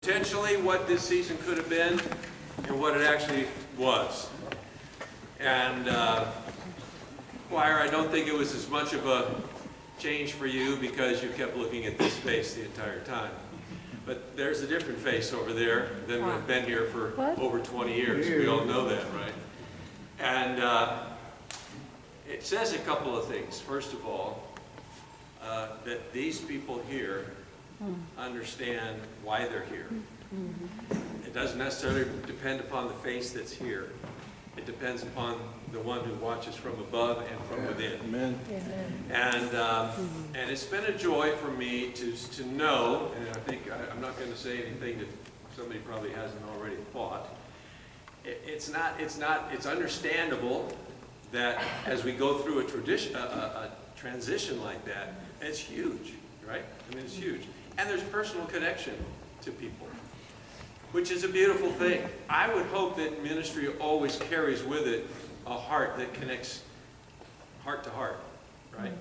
Potentially what this season could have been and what it actually was. And choir, I don't think it was as much of a change for you because you kept looking at this face the entire time. But there's a different face over there than we've been here for over 20 years. We all know that, right? And it says a couple of things. First of all, that these people here understand why they're here. It doesn't necessarily depend upon the face that's here. It depends upon the one who watches from above and from within. Amen. And it's been a joy for me to know, and I think I'm not going to say anything that somebody probably hasn't already thought. It's understandable that as we go through a transition like that, it's huge, right? I mean, it's huge. And there's personal connection to people, which is a beautiful thing. I would hope that ministry always carries with it a heart that connects heart to heart, right?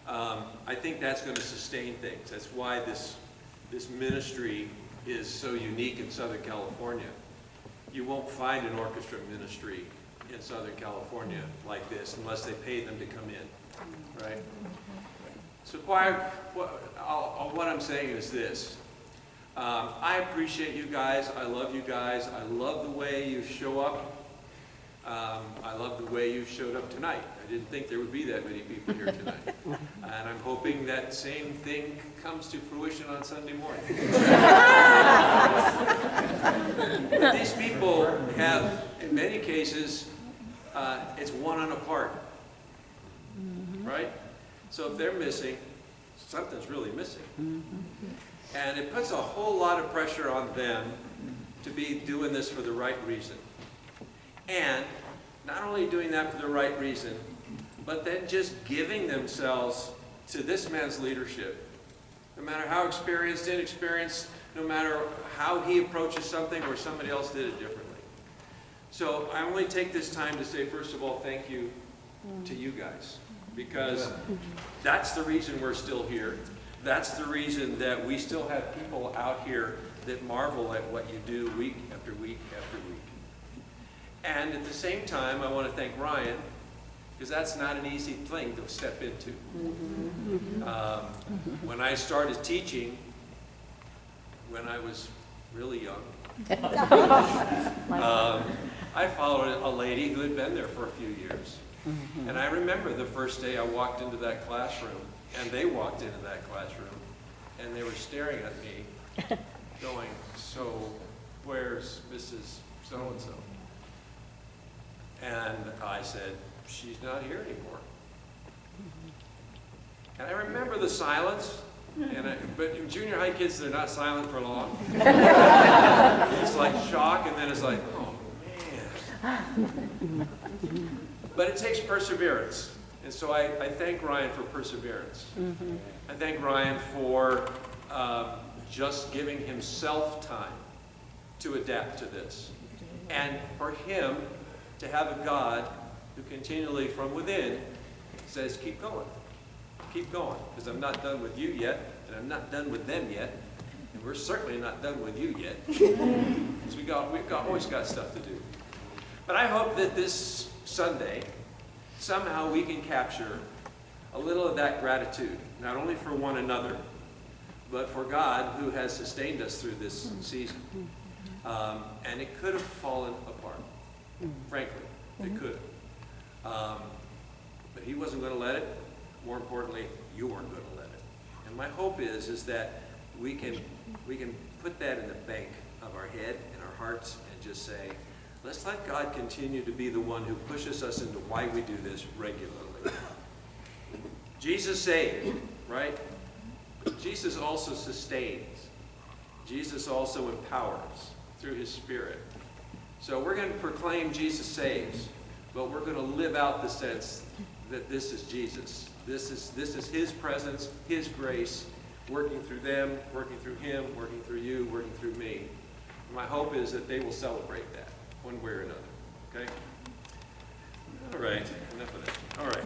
I think that's going to sustain things. That's why this ministry is so unique in Southern California. You won't find an orchestra ministry in Southern California like this unless they pay them to come in, right? So choir, what I'm saying is this. I appreciate you guys. I love you guys. I love the way you show up. I love the way you showed up tonight. I didn't think there would be that many people here tonight. And I'm hoping that same thing comes to fruition on Sunday morning. But these people have, in many cases, it's one on a part, right? So if they're missing, something's really missing. And it puts a whole lot of pressure on them to be doing this for the right reason. And not only doing that for the right reason, but then just giving themselves to this man's leadership. No matter how experienced, inexperienced, no matter how he approaches something or somebody else did it differently. So I only take this time to say, first of all, thank you to you guys. Because that's the reason we're still here. That's the reason that we still have people out here that marvel at what you do week after week after week. And at the same time, I want to thank Ryan, because that's not an easy thing to step into. When I started teaching, when I was really young, I followed a lady who had been there for a few years. And I remember the first day I walked into that classroom, and they walked into that classroom, and they were staring at me, going, so where's Mrs. So-and-so? And I said, she's not here anymore. And I remember the silence, but in junior high kids, they're not silent for long. It's like shock, and then it's like, oh man. But it takes perseverance. And so I thank Ryan for perseverance. I thank Ryan for just giving himself time to adapt to this. And for him to have a God who continually from within says, keep going. Keep going. Because I'm not done with you yet, and I'm not done with them yet, and we're certainly not done with you yet. Because we've always got stuff to do. But I hope that this Sunday, somehow we can capture a little of that gratitude, not only for one another, but for God who has sustained us through this season. And it could have fallen apart, frankly, it could have. But he wasn't going to let it. More importantly, you weren't going to let it. And my hope is that we can put that in the bank of our head and our hearts and just say, let's let God continue to be the one who pushes us into why we do this regularly. Jesus saved, right? Jesus also sustains. Jesus also empowers through his Spirit. So we're going to proclaim Jesus saves, but we're going to live out the sense that this is Jesus. This is his presence, his grace, working through them, working through him, working through you, working through me. And my hope is that they will celebrate that one way or another. Okay? All right, enough of that. All right.